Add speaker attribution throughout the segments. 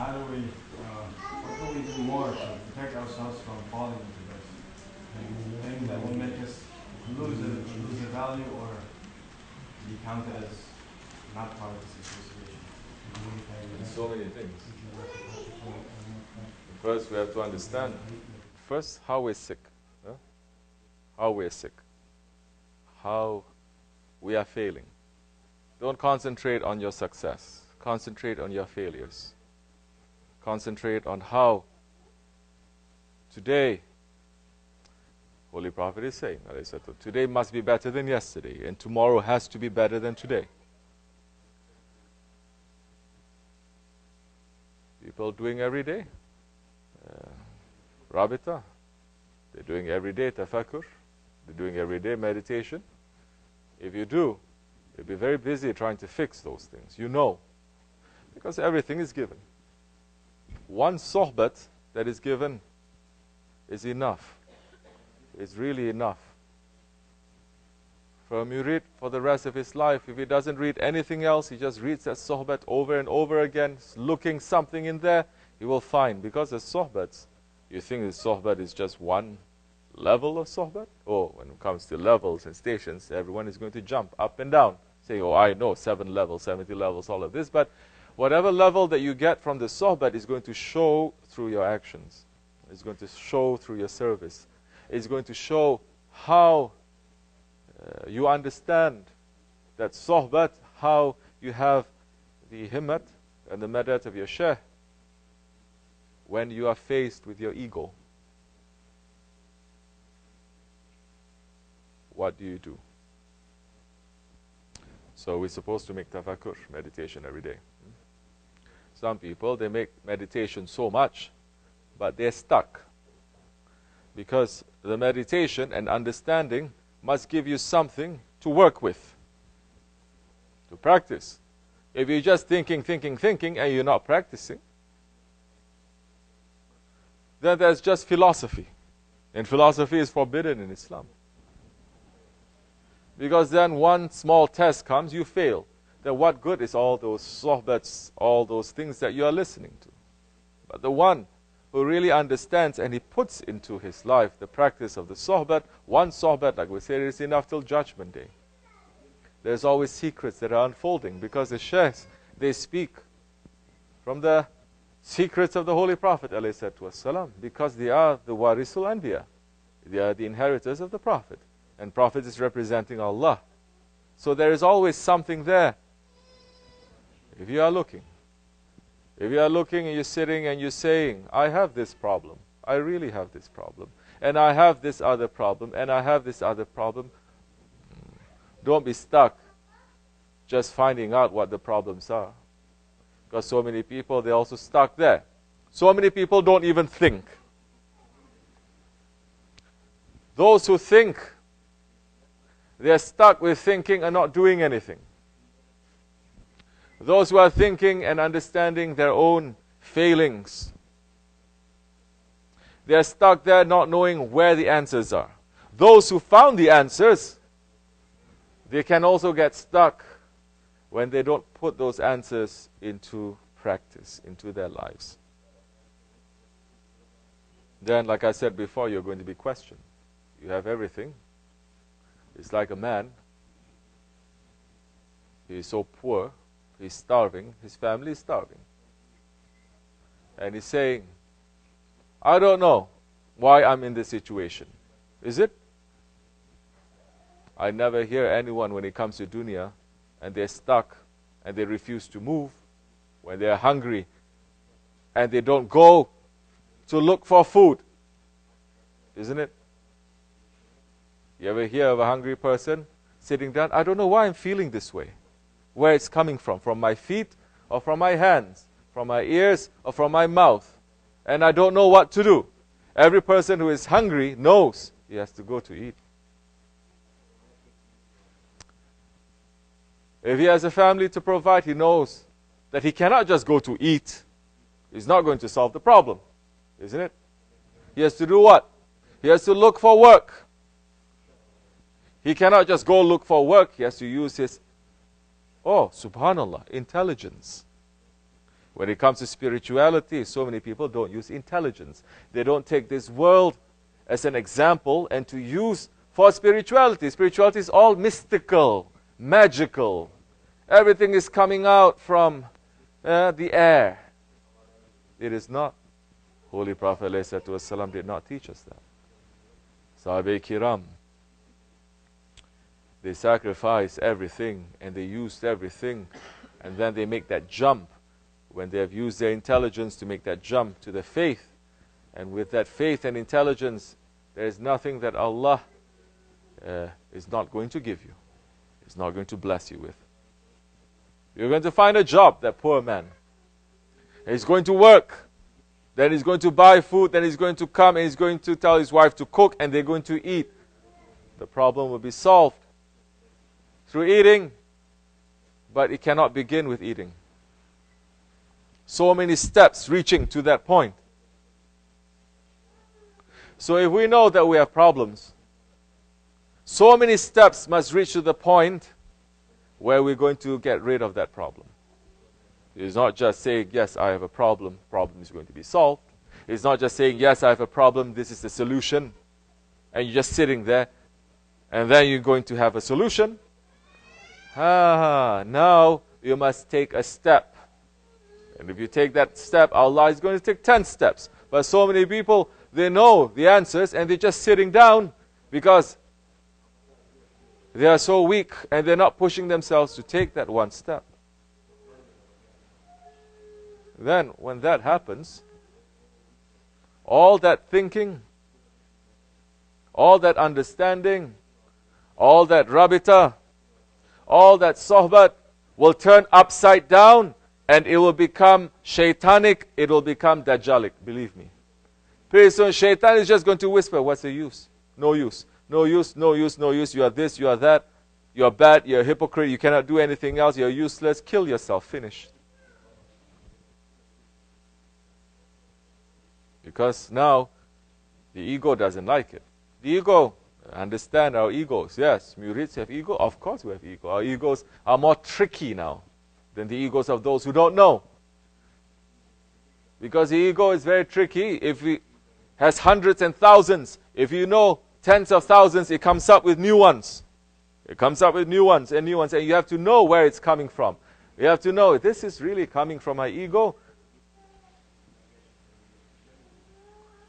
Speaker 1: how do we, what can we do more to protect ourselves from falling into this thing that will make us lose the value or be counted as not part of this association?
Speaker 2: So many things. First, we have to understand, first, how we're sick. Huh? How we're sick. How we are failing. Don't concentrate on your success. Concentrate on your failures. Concentrate on how today, Holy Prophet is saying, today must be better than yesterday, and tomorrow has to be better than today. People doing every day. Rabita. They're doing every day tafakkur. They're doing every day meditation. If you do, you'll be very busy trying to fix those things. You know. Because everything is given. One sohbet that is given is enough. It's really enough. For a murid, for the rest of his life, if he doesn't read anything else, he just reads that sohbet over and over again, looking something in there, he will find. Because the sohbets, you think the sohbet is just one level of sohbet? Oh, when it comes to levels and stations, everyone is going to jump up and down, saying, oh, I know 7 levels, 70 levels, all of this. But whatever level that you get from the sohbet is going to show through your actions. It's going to show through your service. It's going to show how you understand that sohbet, how you have the himmat and the madat of your Shaykh when you are faced with your ego. What do you do? So we're supposed to make tafakkur, meditation every day. Some people, they make meditation so much, but they're stuck. Because the meditation and understanding must give you something to work with, to practice. If you're just thinking, and you're not practicing, then there's just philosophy. And philosophy is forbidden in Islam. Because then one small test comes, you fail. Then what good is all those sohbets, all those things that you are listening to? But the one who really understands and he puts into his life the practice of the sohbet, one sohbet, like we said, is enough till Judgment Day. There's always secrets that are unfolding because the sheikhs, they speak from the secrets of the Holy Prophet ﷺ, because they are the warisul anbiya. They are the inheritors of the Prophet. And Prophet is representing Allah. So there is always something there. If you are looking. If you are looking and you're sitting and you're saying, I have this problem. I really have this problem. And I have this other problem. And I have this other problem. Don't be stuck just finding out what the problems are. Because so many people, they're also stuck there. So many people don't even think. Those who think, they're stuck with thinking and not doing anything. Those who are thinking and understanding their own failings, they're stuck there not knowing where the answers are. Those who found the answers, they can also get stuck when they don't put those answers into practice, into their lives. Then, like I said before, you're going to be questioned. You have everything. It's like a man. He's so poor. He's starving. His family is starving. And he's saying, I don't know why I'm in this situation. Is it? I never hear anyone when it comes to dunya and they're stuck and they refuse to move, when they're hungry and they don't go to look for food. Isn't it? You ever hear of a hungry person sitting down? I don't know why I'm feeling this way. Where it's coming from my feet or from my hands, from my ears or from my mouth. And I don't know what to do. Every person who is hungry knows he has to go to eat. If he has a family to provide, he knows that he cannot just go to eat. He's not going to solve the problem, isn't it? He has to do what? He has to look for work. He cannot just go look for work. He has to use his, subhanallah, intelligence. When it comes to spirituality, so many people don't use intelligence. They don't take this world as an example and to use for spirituality. Spirituality is all mystical, magical. Everything is coming out from the air. It is not. Holy Prophet ﷺ did not teach us that. Sahabe Kiram, they sacrifice everything and they used everything, and then they make that jump when they have used their intelligence to make that jump to the faith. And with that faith and intelligence, there is nothing that Allah is not going to give you, is not going to bless you with. You're going to find a job, that poor man. He's going to work. Then he's going to buy food. Then he's going to come and he's going to tell his wife to cook and they're going to eat. The problem will be solved through eating, but it cannot begin with eating. So many steps reaching to that point. So if we know that we have problems, so many steps must reach to the point where we're going to get rid of that problem. It's not just saying, yes, I have a problem is going to be solved. It's not just saying, yes, I have a problem, this is the solution, and you're just sitting there, and then you're going to have a solution. Now you must take a step. And if you take that step, Allah is going to take 10 steps. But so many people, they know the answers, and they're just sitting down because they are so weak, and they're not pushing themselves to take that one step. Then, when that happens, all that thinking, all that understanding, all that rabita, all that sohbet will turn upside down and it will become shaitanic, it will become dajjalic, believe me. Pretty soon, shaitan is just going to whisper, what's the use? No use. No use, no use, no use. You are this, you are that. You are bad, you are a hypocrite, you cannot do anything else, you are useless. Kill yourself, finish. Because now, the ego doesn't like it. The ego, understand our egos. Yes, Mureeds have ego. Of course we have ego. Our egos are more tricky now than the egos of those who don't know. Because the ego is very tricky. If it has hundreds and thousands, if you know tens of thousands, it comes up with new ones. It comes up with new ones and new ones. And you have to know where it's coming from. You have to know, this is really coming from my ego.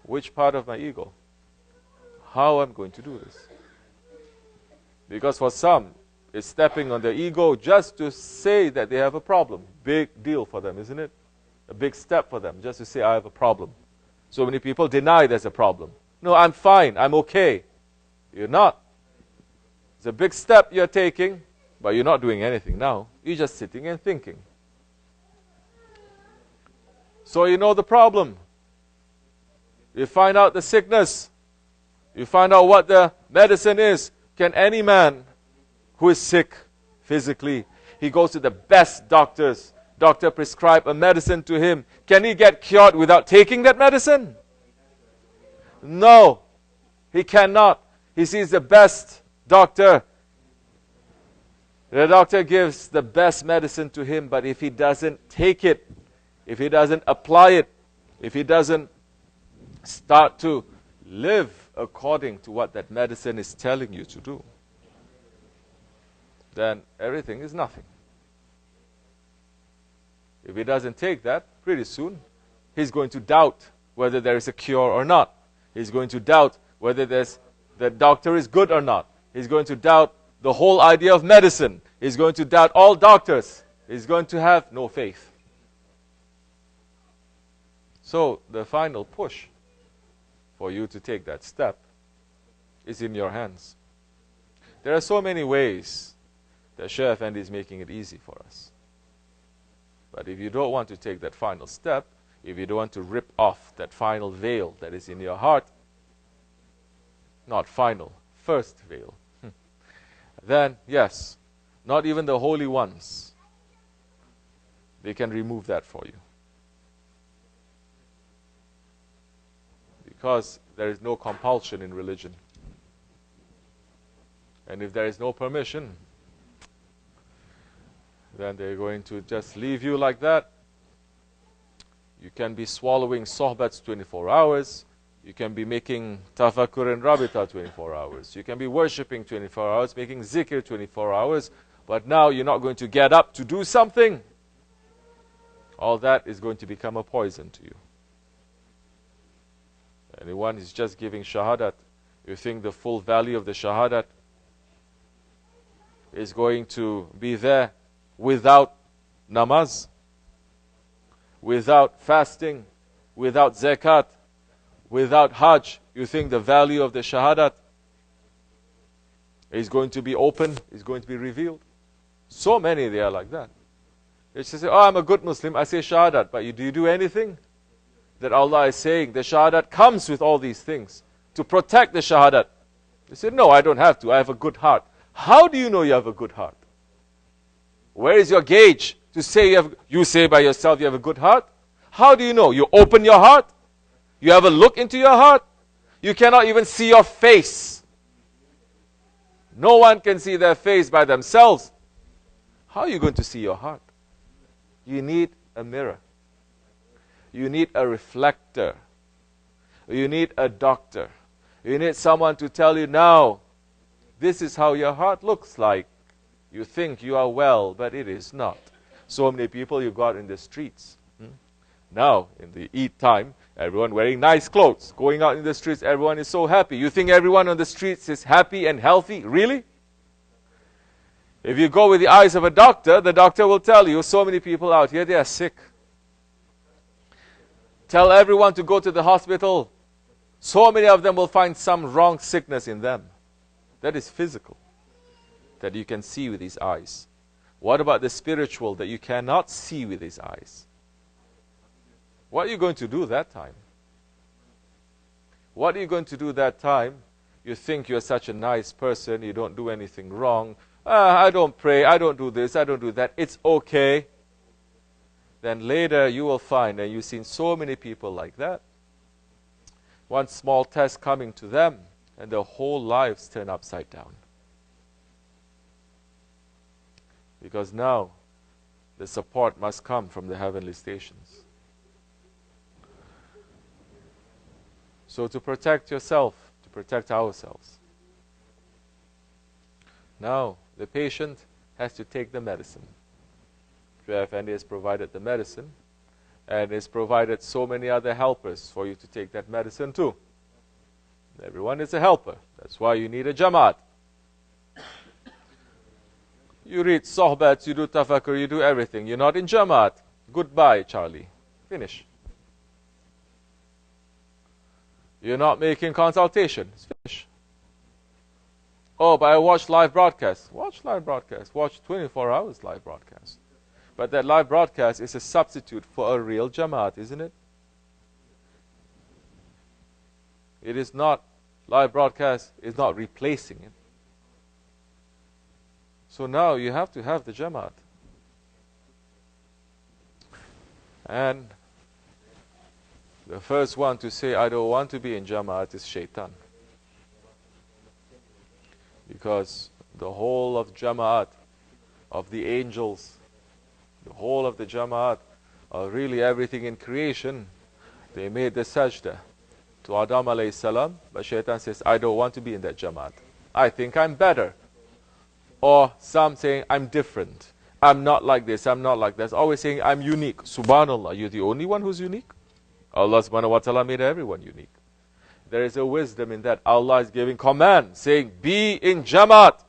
Speaker 2: Which part of my ego? How I'm going to do this? Because for some, it's stepping on their ego just to say that they have a problem. Big deal for them, isn't it? A big step for them, just to say, I have a problem. So many people deny there's a problem. No, I'm fine, I'm okay. You're not. It's a big step you're taking, but you're not doing anything now. You're just sitting and thinking. So you know the problem. You find out the sickness. You find out what the medicine is. Can any man who is sick physically, he goes to the best doctors. Doctor prescribe a medicine to him. Can he get cured without taking that medicine? No, he cannot. He sees the best doctor. The doctor gives the best medicine to him, but if he doesn't take it, if he doesn't apply it, if he doesn't start to live according to what that medicine is telling you to do, then everything is nothing. If he doesn't take that, pretty soon, he's going to doubt whether there is a cure or not. He's going to doubt whether the doctor is good or not. He's going to doubt the whole idea of medicine. He's going to doubt all doctors. He's going to have no faith. So, the final push for you to take that step is in your hands. There are so many ways that Shaykh Effendi is making it easy for us. But if you don't want to take that final step, if you don't want to rip off that final veil that is in your heart, not final, first veil, then yes, not even the holy ones, they can remove that for you. Because there is no compulsion in religion. And if there is no permission, then they're going to just leave you like that. You can be swallowing sohbets 24 hours. You can be making tafakkur and rabita 24 hours. You can be worshipping 24 hours, making zikr 24 hours. But now you're not going to get up to do something. All that is going to become a poison to you. Anyone who's just giving shahadat, you think the full value of the shahadat is going to be there without namaz, without fasting, without zakat, without hajj? You think the value of the shahadat is going to be open, is going to be revealed? So many they are like that. They just say, oh, I'm a good Muslim, I say shahadat, but do you do anything? That Allah is saying the shahadat comes with all these things to protect the shahadat. They say, no, I don't have to, I have a good heart. How do you know you have a good heart? Where is your gauge to say you say by yourself you have a good heart? How do you know? You open your heart? You have a look into your heart? You cannot even see your face. No one can see their face by themselves. How are you going to see your heart? You need a mirror. You need a reflector. You need a doctor. You need someone to tell you, now, this is how your heart looks like. You think you are well, but it is not. So many people you got in the streets. Now, in the Eid time, everyone wearing nice clothes, going out in the streets, everyone is so happy. You think everyone on the streets is happy and healthy? Really? If you go with the eyes of a doctor, the doctor will tell you, so many people out here, they are sick. Tell everyone to go to the hospital. So many of them will find some wrong sickness in them. That is physical, that you can see with these eyes. What about the spiritual that you cannot see with these eyes? What are you going to do that time? What are you going to do that time? You think you're such a nice person, you don't do anything wrong. I don't pray, I don't do this, I don't do that. It's okay. Then later you will find, and you've seen so many people like that, one small test coming to them, and their whole lives turn upside down. Because now, the support must come from the heavenly stations. So to protect yourself, to protect ourselves, now the patient has to take the medicine. Shaykh Effendi has provided the medicine, and has provided so many other helpers for you to take that medicine too. Everyone is a helper. That's why you need a Jamaat. You read Sohbet, you do tafakkur, you do everything. You're not in Jamaat. Goodbye, Charlie. Finish. You're not making consultation. Finish. Oh, but I watch live broadcast. Watch live broadcast. Watch 24 hours live broadcast. But that live broadcast is a substitute for a real Jamaat, isn't it? It is not, live broadcast is not replacing it. So now you have to have the Jamaat. And the first one to say, I don't want to be in Jamaat is Shaitan. Because the whole of Jamaat, of the angels, the whole of the Jamaat, really everything in creation, they made the sajda to Adam alayhi salam, but Shaitan says, I don't want to be in that Jamaat. I think I'm better. Or some saying, I'm different. I'm not like this, I'm not like that. Always saying, I'm unique. Subhanallah, you're the only one who's unique? Allah subhanahu wa ta'ala made everyone unique. There is a wisdom in that. Allah is giving command, saying, be in Jamaat.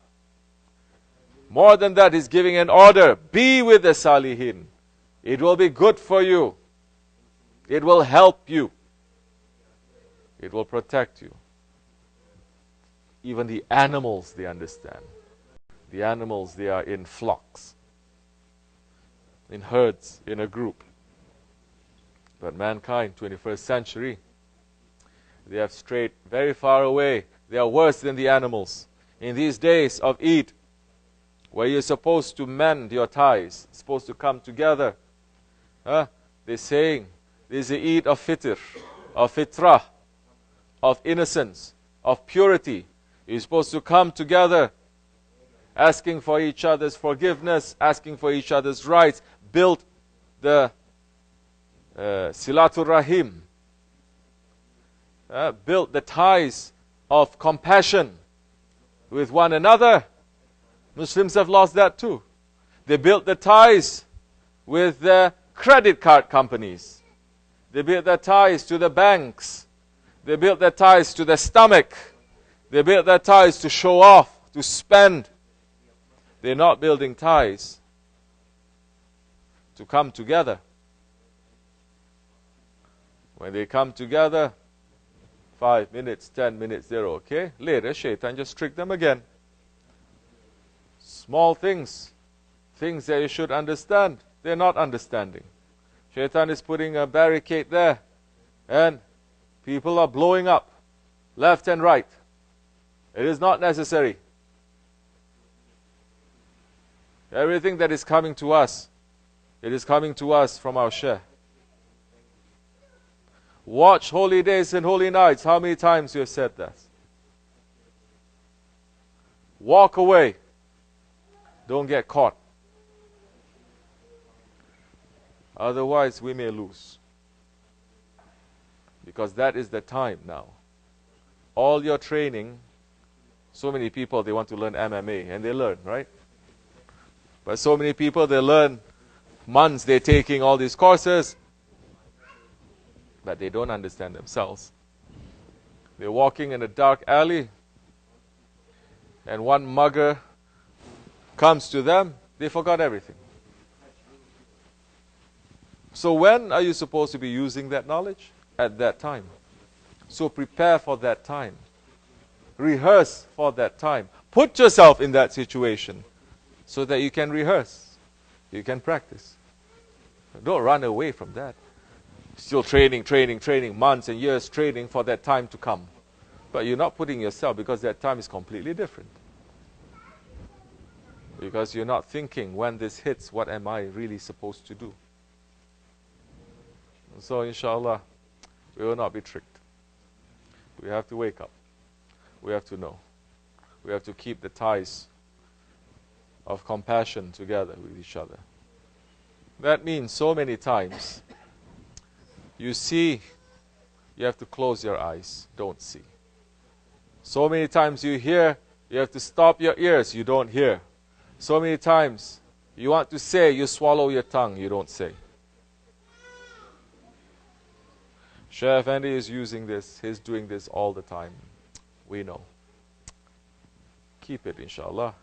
Speaker 2: More than that, He's giving an order. Be with the Salihin. It will be good for you. It will help you. It will protect you. Even the animals, they understand. The animals, they are in flocks, in herds, in a group. But mankind, 21st century, they have strayed very far away. They are worse than the animals. In these days of Eid, where you're supposed to mend your ties, supposed to come together, they're saying, this is the Eid of Fitr, of Fitrah, of innocence, of purity. You're supposed to come together, asking for each other's forgiveness, asking for each other's rights, build the Silatul Rahim, built the ties of compassion with one another. Muslims have lost that too. They built the ties with the credit card companies. They built their ties to the banks. They built their ties to the stomach. They built their ties to show off, to spend. They're not building ties to come together. When they come together, 5 minutes, 10 minutes, they're okay. Later, Shaitan just tricked them again. Small things, things that you should understand, they're not understanding. Shaitan is putting a barricade there, and people are blowing up, left and right. It is not necessary. Everything that is coming to us, it is coming to us from our Shaykh. Watch holy days and holy nights. How many times you have said that? Walk away. Don't get caught. Otherwise, we may lose. Because that is the time now. All your training, so many people, they want to learn MMA, and they learn, right? But so many people, they learn months, they're taking all these courses, but they don't understand themselves. They're walking in a dark alley, and one mugger comes to them, they forgot everything. So when are you supposed to be using that knowledge? At that time. So prepare for that time. Rehearse for that time. Put yourself in that situation so that you can rehearse. You can practice. Don't run away from that. Still training, months and years training for that time to come. But you're not putting yourself, because that time is completely different. Because you're not thinking, when this hits, what am I really supposed to do? So inshallah, we will not be tricked. We have to wake up. We have to know. We have to keep the ties of compassion together with each other. That means so many times, you see, you have to close your eyes, don't see. So many times you hear, you have to stop your ears, you don't hear. So many times you want to say, you swallow your tongue, you don't say. Shaykh Effendi is using this, he's doing this all the time. We know. Keep it, inshallah.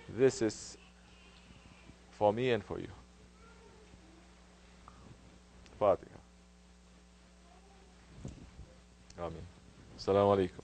Speaker 2: This is for me and for you. Fatiha. Ameen. Assalamu alaikum.